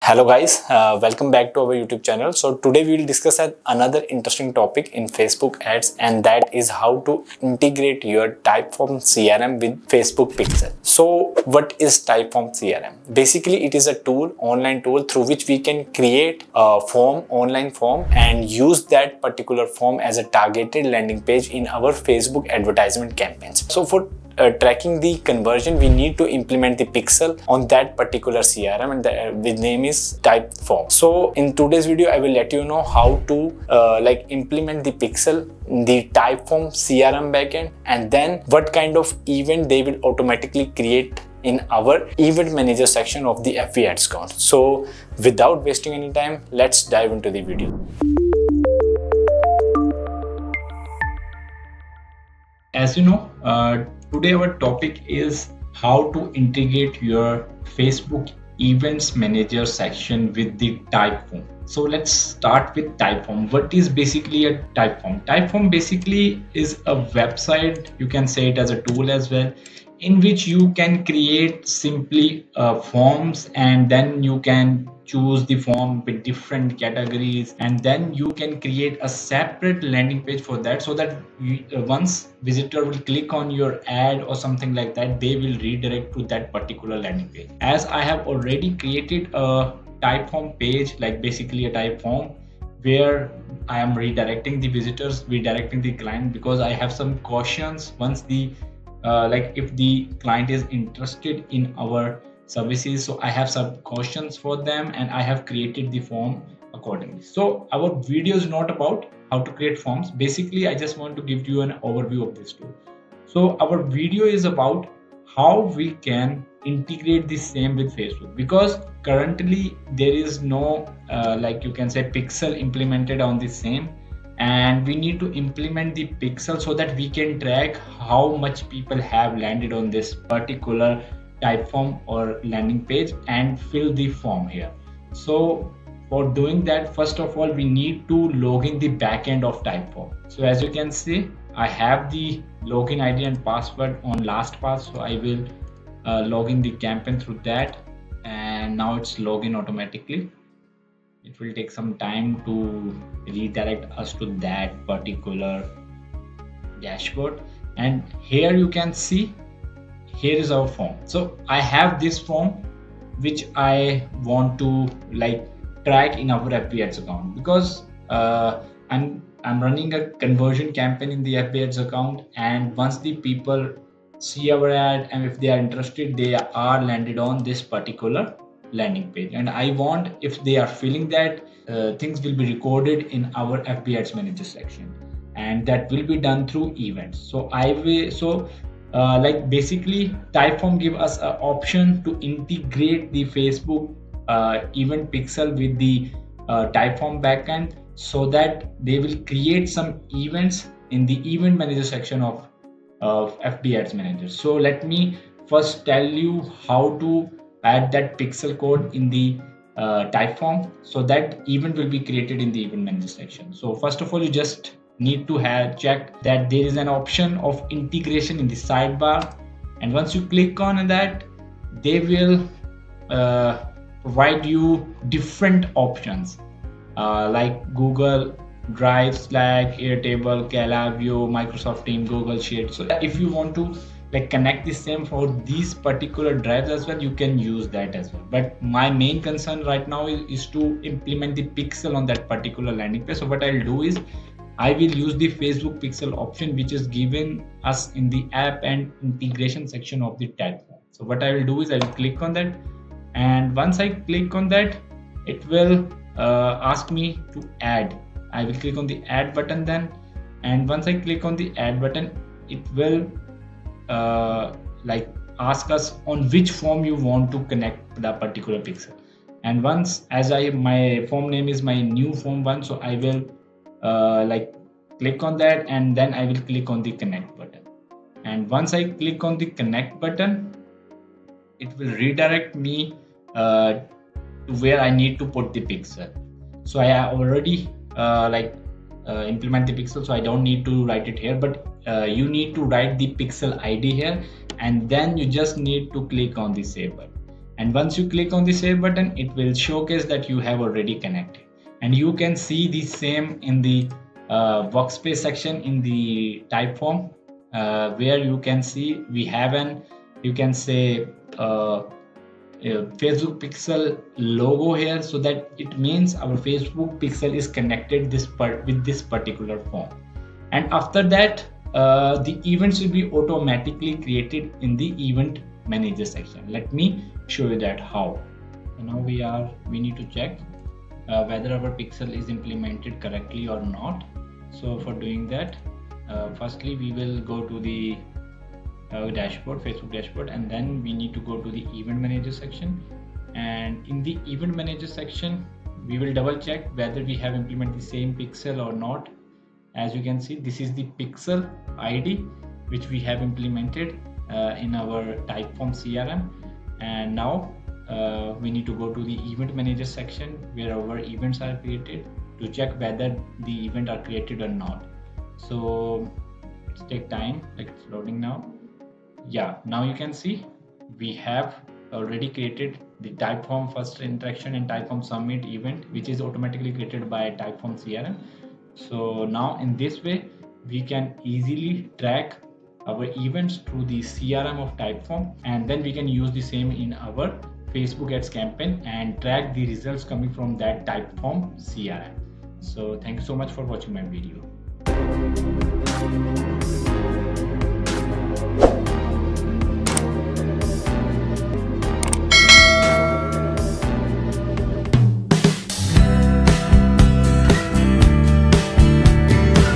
Hello guys, welcome back to our YouTube channel. So today we will discuss another interesting topic in Facebook ads, and that is how to integrate your Typeform CRM with Facebook Pixel. So what is Typeform CRM? Basically it is a tool, online tool through which we can create a form, online form, and use that particular form as a targeted landing page in our Facebook advertisement campaigns. So for tracking the conversion, we need to implement the pixel on that particular CRM, and the name is Typeform. So in today's video, I will let you know how to implement the pixel in the Typeform CRM backend, and then what kind of event they will automatically create in our event manager section of the FB ads account. So without wasting any time, let's dive into the video. As you know, today our topic is how to integrate your Facebook Events Manager section with the Typeform. So let's start with Typeform. What is basically a Typeform? Typeform basically is a website, you can say it as a tool as well, in which you can create simply forms, and then you can choose the form with different categories, and then you can create a separate landing page for that, so that once visitor will click on your ad or something like that, they will redirect to that particular landing page. As I have already created a Typeform page, like basically a Typeform, where I am redirecting the visitors, redirecting the client, because I have some cautions once the if the client is interested in our services. So I have some cautions for them, and I have created the form accordingly. So our video is not about how to create forms. Basically, I just want to give you an overview of this tool. So our video is about how we can integrate the same with Facebook, because currently there is no you can say pixel implemented on the same, and we need to implement the pixel so that we can track how much people have landed on this particular Typeform or landing page and fill the form here. So for doing that, first of all, we need to log in the backend of Typeform. So as you can see, I have the login ID and password on LastPass, so I will log in the campaign through that, and now it's login automatically. It will take some time to redirect us to that particular dashboard, and here you can see here is our form. So I have this form which I want to track in our FB ads account, because I'm running a conversion campaign in the FB ads account, and once the people see our ad and if they are interested, they are landed on this particular landing page, and I want, if they are filling that, things will be recorded in our FB ads manager section, and that will be done through events. So basically Typeform give us an option to integrate the Facebook event pixel with the Typeform backend, so that they will create some events in the event manager section of FB ads manager. So let me first tell you how to add that pixel code in the Typeform, so that event will be created in the event manager section. So first of all, you just need to check that there is an option of integration in the sidebar, and once you click on that, they will provide you different options like Google Drive, Slack, Airtable, Calavio, Microsoft Team, Google Sheet. So if you want to connect the same for these particular drives as well, you can use that as well. But my main concern right now is to implement the pixel on that particular landing page. So what I'll do is I will use the Facebook pixel option, which is given us in the app and integration section of the Typeform. So what I will do is I will click on that, and once I click on that, it will ask me to add. I will click on the add button then, and once I click on the add button, it will ask us on which form you want to connect that particular pixel. And once, as my form name is my new form one, so I will click on that, and then I will click on the connect button. And once I click on the connect button, it will redirect me to where I need to put the pixel. So I already implement the pixel, so I don't need to write it here, but you need to write the pixel ID here, and then you just need to click on the save button. And once you click on the save button, it will showcase that you have already connected. And you can see the same in the workspace section in the Typeform, where you can see we have an, you can say, Facebook pixel logo here, so that it means our Facebook pixel is connected with this particular form. And after that, the events will be automatically created in the event manager section. Let me show you that how. So now we need to check whether our pixel is implemented correctly or not. So for doing that, firstly we will go to the dashboard, Facebook dashboard, and then we need to go to the event manager section. And in the event manager section, we will double check whether we have implemented the same pixel or not. As you can see, this is the pixel ID which we have implemented in our Typeform CRM. And now we need to go to the event manager section where our events are created to check whether the event are created or not. So let's take time, like it's loading now. Yeah, now you can see we have already created the Typeform first interaction and Typeform submit event, which is automatically created by Typeform CRM. So now in this way, we can easily track our events through the CRM of Typeform, and then we can use the same in our Facebook ads campaign and track the results coming from that Typeform CRM. So thank you so much for watching my video.